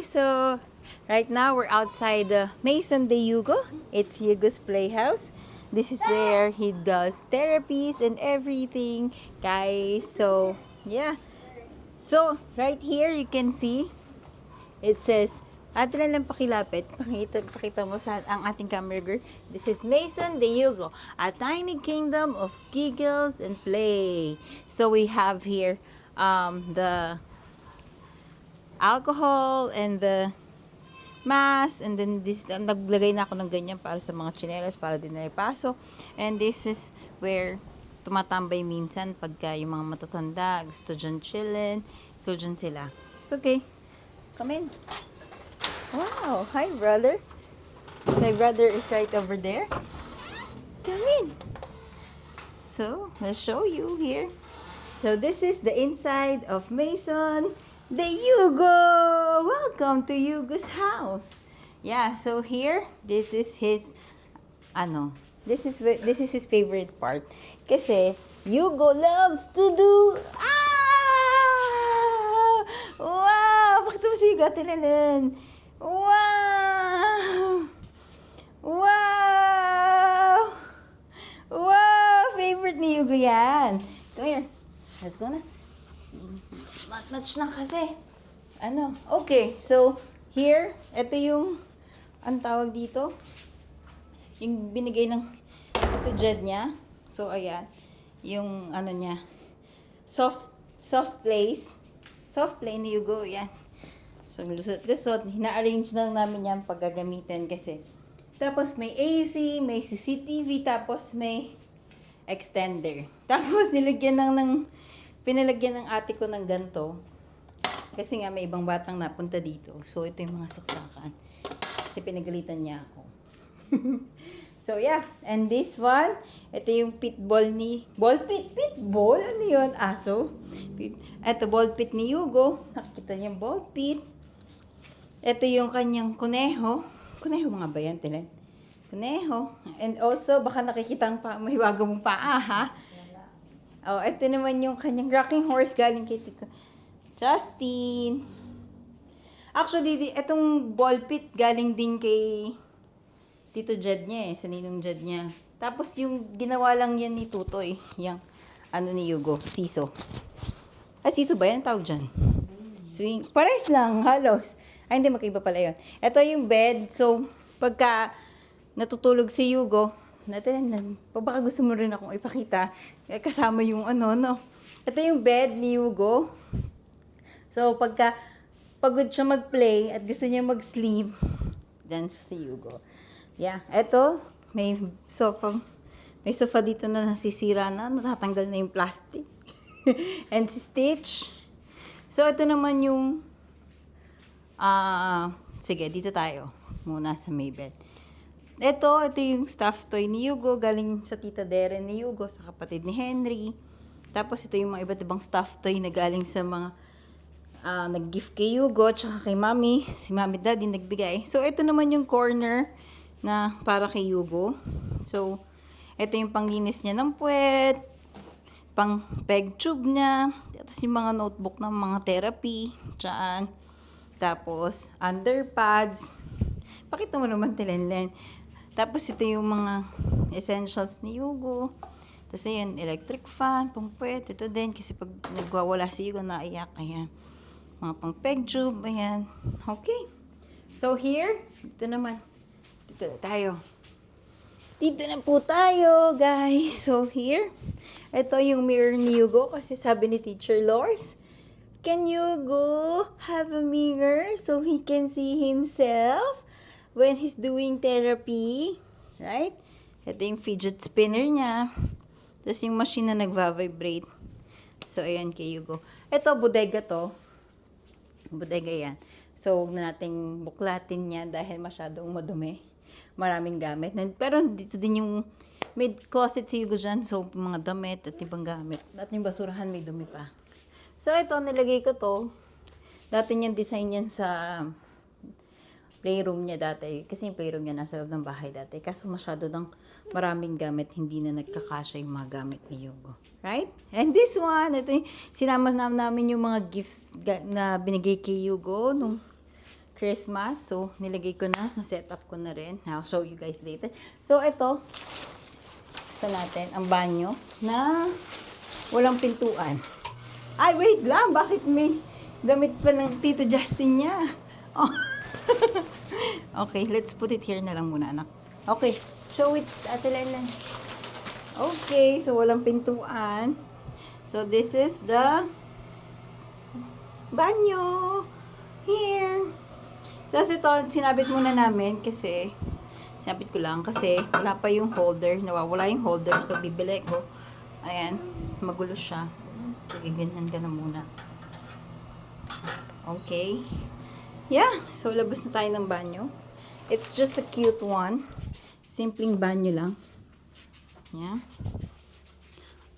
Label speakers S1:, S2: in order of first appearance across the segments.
S1: So right now we're outside the Maison de Hugo. It's Hugo's Playhouse. This is where he does therapies and everything, guys. So yeah. So right here you can see it says, atin na lang pakilapit. Pakita mo sa ang ating camera girl. This is Maison de Hugo, a tiny kingdom of giggles and play. So we have here the alcohol and the mask, and then this, naglagay na ako ng ganyan para sa mga tsinelas para din na ipasok. And this is where tumatambay minsan pagka yung mga matatanda gusto dyan chillin, so dyan sila. It's okay, come in. Wow, hi brother. My brother is right over there. Come in. So I'll show you here. So this is the inside of Maison de Hugo. Welcome to Hugo's house. Yeah, so here, this is his, this is his favorite part. Kasi Hugo loves to do, wow! Pakita mo si Hugo, tinalan. Wow! Wow! Wow! Favorite ni Hugo yan. Come here. Let's go na. Match na kasi. Okay. So, here, ito yung, ang tawag dito, yung binigay ng ito Jed niya. So, ayan. Yung, niya, soft place. Soft play ni Hugo, yan. So, lusot-lusot. Hina-arrange na lang namin yan pag gagamitin kasi. Tapos, may AC, may CCTV, tapos may extender. Tapos, pinalagyan ng ate ko ng ganto. Kasi nga may ibang batang napunta dito. So, ito yung mga saksakan. Kasi pinagalitan niya ako. So, yeah. And this one, ito yung pitbull ni... Pitbull? Ano yun? Aso? Ito, ball pit ni Hugo. Nakikita niya yung ball pit. Ito yung kanyang kuneho. Kuneho mga ba yan, Tilen? Kuneho. And also, baka nakikita ang mahiwaga mong paa, ha? Oh, ito naman yung kanyang rocking horse galing kay Tito Justin. Actually, itong ball pit galing din kay Tito Jed niya sa ninong Jed niya. Tapos yung ginawa lang yan ni Tutoy, yung ni Hugo, siso. Siso ba yan tawag dyan? Swing. Pares lang, halos. Hindi, magkaiba pala yun. Ito yung bed. So, pagka natutulog si Hugo, baka gusto mo rin akong ipakita. Kasama yung Ito yung bed ni Hugo. So, pagka pagod siya mag-play at gusto niya mag-sleep, dan siya si Hugo. Yeah. Ito, may sofa. May sofa dito na nasisira na. Natatanggal na yung plastic. And si Stitch. So, ito naman yung sige, dito tayo. Muna sa may bed. Ito yung stuffed toy ni Hugo, galing sa tita Deren ni Hugo, sa kapatid ni Henry. Tapos ito yung mga iba't ibang stuffed toy na galing sa mga nag-gift kay Hugo, tsaka kay Mami. Si Mami Daddy nagbigay. So, ito naman yung corner na para kay Hugo. So, ito yung panglinis niya ng puwet, pang peg tube niya, tapos yung mga notebook ng mga therapy, tsaan. Tapos, underpads. Pakita mo naman, Tilenlen. Tapos, ito yung mga essentials ni Hugo. Tapos, ayan, electric fan, pang puwet. Ito din, kasi pag nagwawala si Hugo, naiyak. Ayan. Mga pang peg tube. Ayan. Okay. So, here, ito naman. Dito na tayo. Dito na po tayo, guys. So, here, ito yung mirror ni Hugo. Kasi sabi ni Teacher Lors, can Hugo have a mirror so he can see himself when he's doing therapy? Right? Ito yung fidget spinner niya. Tapos yung machine na nagva-vibrate. So, ayan kay Hugo. Ito, bodega to. Bodega yan. So, huwag na nating buklatin niya dahil masyadong madumi. Maraming gamit. Pero dito din yung may closet si Hugo dyan. So, mga damit at ibang gamit. At yung basurahan may dumi pa. So, ito, nilagay ko to. Dati niyang design yan sa playroom niya dati. Kasi yung playroom niya nasa loob ng bahay dati. Kaso masyado ng maraming gamit, hindi na nagkakasya yung mga gamit ni Hugo. Right? And this one, ito yung sinama namin yung mga gifts na binigay kay Hugo nung Christmas. So, nilagay ko na-set up ko na rin. I'll show you guys later. So, ito natin, ang banyo na walang pintuan. Ay, wait lang. Bakit may damit pa ng Tito Justin niya? Oh. Okay, let's put it here na lang muna, anak. Okay, show it, Ate Lenlen. Okay, so walang pintuan. So, this is the banyo. Here. Tapos ito, sinabit muna namin kasi, sinabit ko lang kasi wala pa yung holder. Nawawala yung holder. So, bibili ko. Ayan, magulo siya. Sige, ganyan ka na muna. Okay. Yeah, so labas na tayo ng banyo. It's just a cute one. Simpleng banyo lang. Yeah.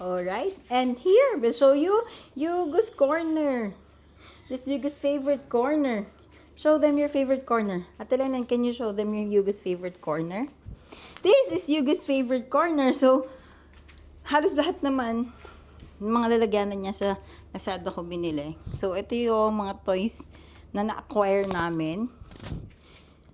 S1: Alright. And here, we'll show you Yugo's corner. This is Yugo's favorite corner. Show them your favorite corner. Ate Lenan, can you show them your Yugo's favorite corner? This is Yugo's favorite corner. So, halos lahat naman, mga lalagyanan niya sa Lazada ko binili. So, ito yung mga toys na na-acquire namin.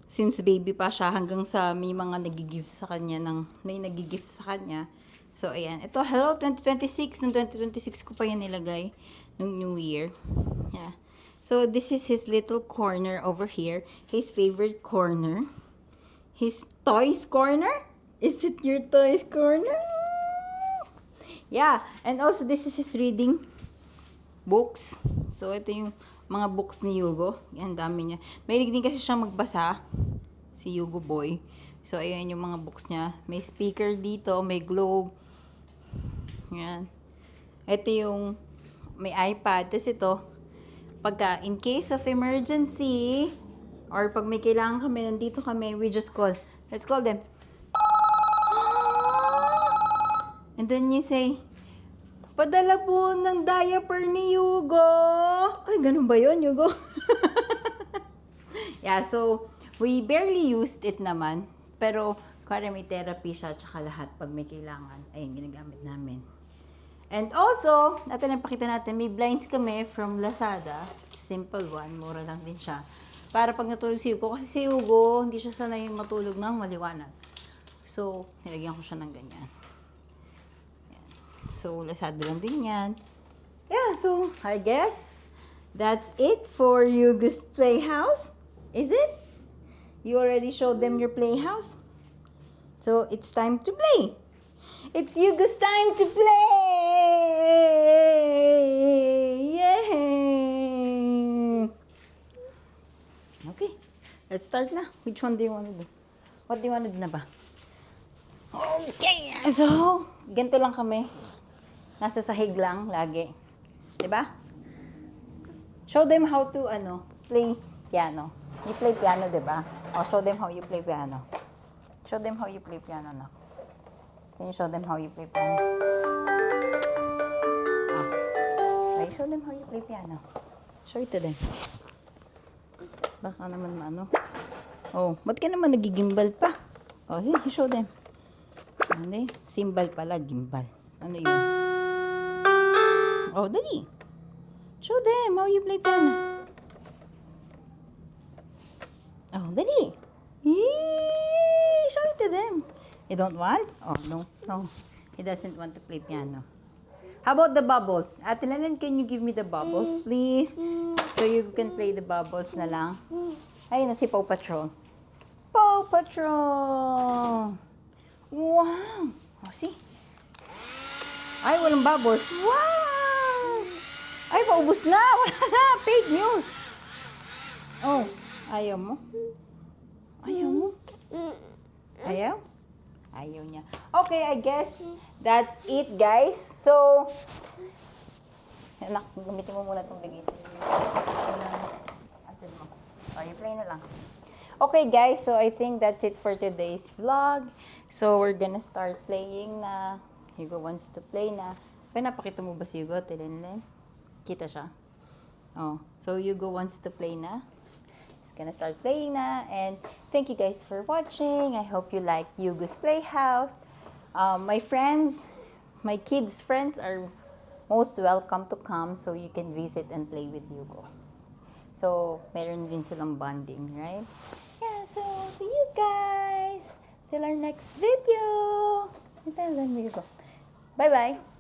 S1: Since baby pa siya, hanggang sa may mga nag-gift sa kanya, may nag-gift sa kanya. So, ayan. Ito, hello, 2026. Noong 2026 ko pa yan nilagay. Nung New Year. Yeah. So, this is his little corner over here. His favorite corner. His toys corner? Is it your toys corner? Yeah. And also, this is his reading books. So, ito yung mga books ni Yugo. Yan, dami niya. May din kasi siyang magbasa. Si Yugo Boy. So, ayan yung mga books niya. May speaker dito. May globe. Yan. Ito yung may iPad. Tapos ito, pagka in case of emergency, or pag may kailangan kami, nandito kami, we just call. Let's call them. And then you say, padala po ng diaper ni Yugo. Ay, ganun ba yun, Yugo? Yeah, so, we barely used it naman. Pero, kaya may therapy siya, tsaka lahat pag may kailangan. Ayun, ginagamit namin. And also, natin napakita natin, may blinds kami from Lazada. Simple one, mura lang din siya. Para pag natulog si Hugo, kasi si Hugo, hindi siya sanay matulog ng maliwanag. So, nilagyan ko siya ng ganyan. Yan. So, Lazada lang din yan. Yeah, so, I guess, that's it for Yugo's Playhouse. Is it? You already showed them your playhouse? So, it's time to play. It's Yugo's time to play! Yay! Okay, let's start na. Which one do you want to do? What do you want to do na ba? Okay, so, ganito lang kami. Nasa sahig lang, lagi. Diba? Show them how to, play piano. You play piano, diba? Oh, show them how you play piano. Show them how you play piano, na. Can you show them how you play piano? Okay, show them how you play piano. Show it to them. Baka naman Oh, ba't ka naman nagigimbal pa? Oh, sige, show them. Ano yun? Symbol pala, gimbal. Ano yun? Oh, dali. Show them how you play piano. Oh, dali. Yee! Show it to them. You don't want? Oh, no. He doesn't want to play piano. How about the bubbles? Ate Lenan, can you give me the bubbles, please? So you can play the bubbles na lang. Ayun na si Paw Patrol. Paw Patrol! Wow! Oh, see? Ay, walang bubbles. Wow! Ay, paubos na. Wala na. Fake news. Oh, ayaw mo? Ayaw mo? Ayaw? Ayaw niya. Okay, I guess that's it, guys. So, anak, gamitin mo muna itong bigay. Oh, you play na lang. Okay, guys. So, I think that's it for today's vlog. So, we're gonna start playing na. Hugo wants to play na. Pinapakita mo ba si Hugo? Tilinlin? Kita siya? Oh, so Hugo wants to play na. Gonna start playing na, and thank you guys for watching. I hope you like Yugo's Playhouse. My friends, my kids' friends are most welcome to come so you can visit and play with Yugo. So, meron din silang bonding, right? Yeah, so, see you guys! Till our next video! Bye-bye!